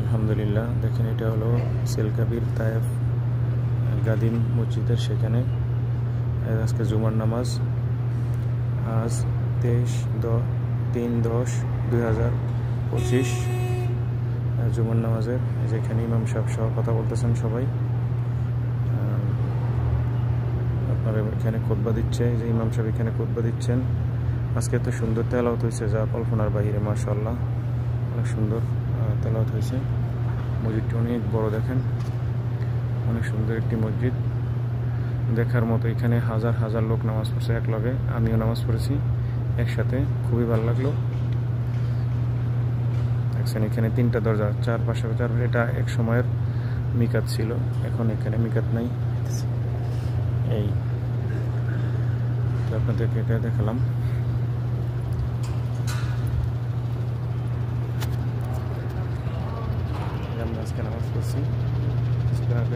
আলহামদুলিল্লাহ, দেখেন এটা হলো সেলকাবির তায়েফ গাদিম মসজিদের, সেখানে আজকে জুমার নামাজ, আজ 23/10/2025 জুমার নামাজের। যেখানে ইমাম সাহেব সহ কথা বলতেছেন সবাই, আপনারা এখানে খুতবা দিচ্ছে, যে ইমাম সাহেব এখানে খুতবা দিচ্ছেন। আজকে এত সুন্দর তেলাওয়াত হয়েছে যা কল্পনার বাইরে, মাশাআল্লাহ অনেক সুন্দর তেলাওয়াত হয়েছে। মসজিদটি অনেক বড়, দেখেন অনেক সুন্দর একটি মসজিদ দেখার মতো। এখানে হাজার হাজার লোক নামাজ পড়ছে এক লগে, আমিও নামাজ পড়েছি একসাথে, খুবই ভালো লাগলো। দেখছেন এখানে 3টা দরজা, চার পাশে। এটা এক সময়ের মিকাত ছিল, এখন এখানে মিকাত নাই। এই আপনাদেরকে এটা দেখালাম। আমরা আজকে নামাজ পড়ছি,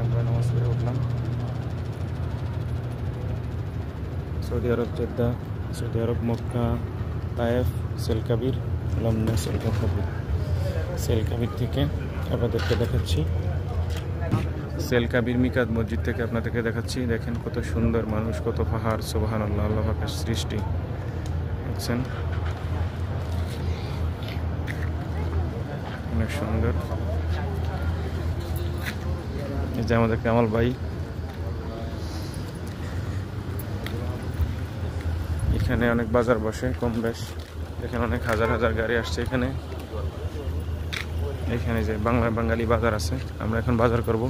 আমরা নামাজ পড়ে উঠলাম। সৌদি আরব জেদ্দা, সৌদি আরব মক্কা, তায়েফ, সেলকাবির, লমনা সেলকাবির থেকে আপনাদেরকে দেখাচ্ছি। সেলকাবির মিকাত মসজিদ থেকে আপনাদেরকে দেখাচ্ছি। দেখেন কত সুন্দর মানুষ, কত পাহাড়, সুবহানাল্লাহ, আল্লাহ পাকের সৃষ্টি। দেখছেন অনেক সুন্দর। এই যে আমাদের কামাল ভাই, এখানে অনেক বাজার বসে কম বেশ। এখানে অনেক হাজার হাজার গাড়ি আসছে এখানে। এখানে যে বাঙালি বাজার আছে, আমরা এখন বাজার করব।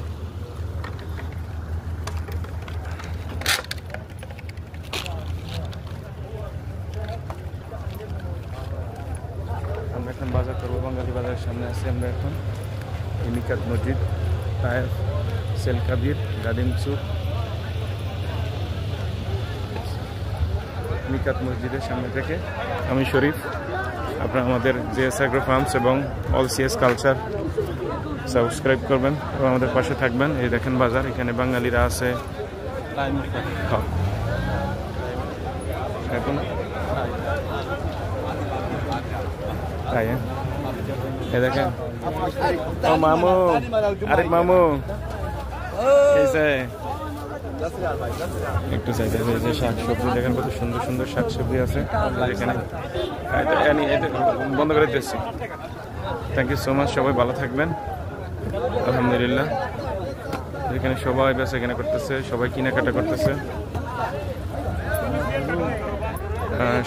আমরা এখন বাজার করব, বাঙালি বাজারের সামনে আছি আমরা এখন। এই মিকাত মসজিদ, তায়েফ, সেলকাবির, গাদিম চুক, মিকাত মসজিদের সামনে থেকে আমি শরীফ। আপনারা আমাদের JS Agro Farms এবং অল CS কালচার সাবস্ক্রাইব করবেন এবং আমাদের পাশে থাকবেন। এই দেখেন বাজার, এখানে বাঙালিরা আছে। এখন তাই এই দেখেন ও মামু, আরেক মামু একটু চাইতে যে শাকসবজি দেখেন, কত সুন্দর সুন্দর শাকসবজি আছে এখানে। বন্ধ করে দিচ্ছি। থ্যাংক ইউ সো মাচ, সবাই ভালো থাকবেন। আলহামদুলিল্লাহ, এখানে সবাই বেচা কেনা করতেছে, সবাই কেনাকাটা করতেছে।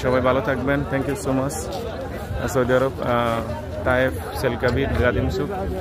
সবাই ভালো থাকবেন, thank you so much. Saudi Arab, Taif, সেলকাবির, গাদিম চুক।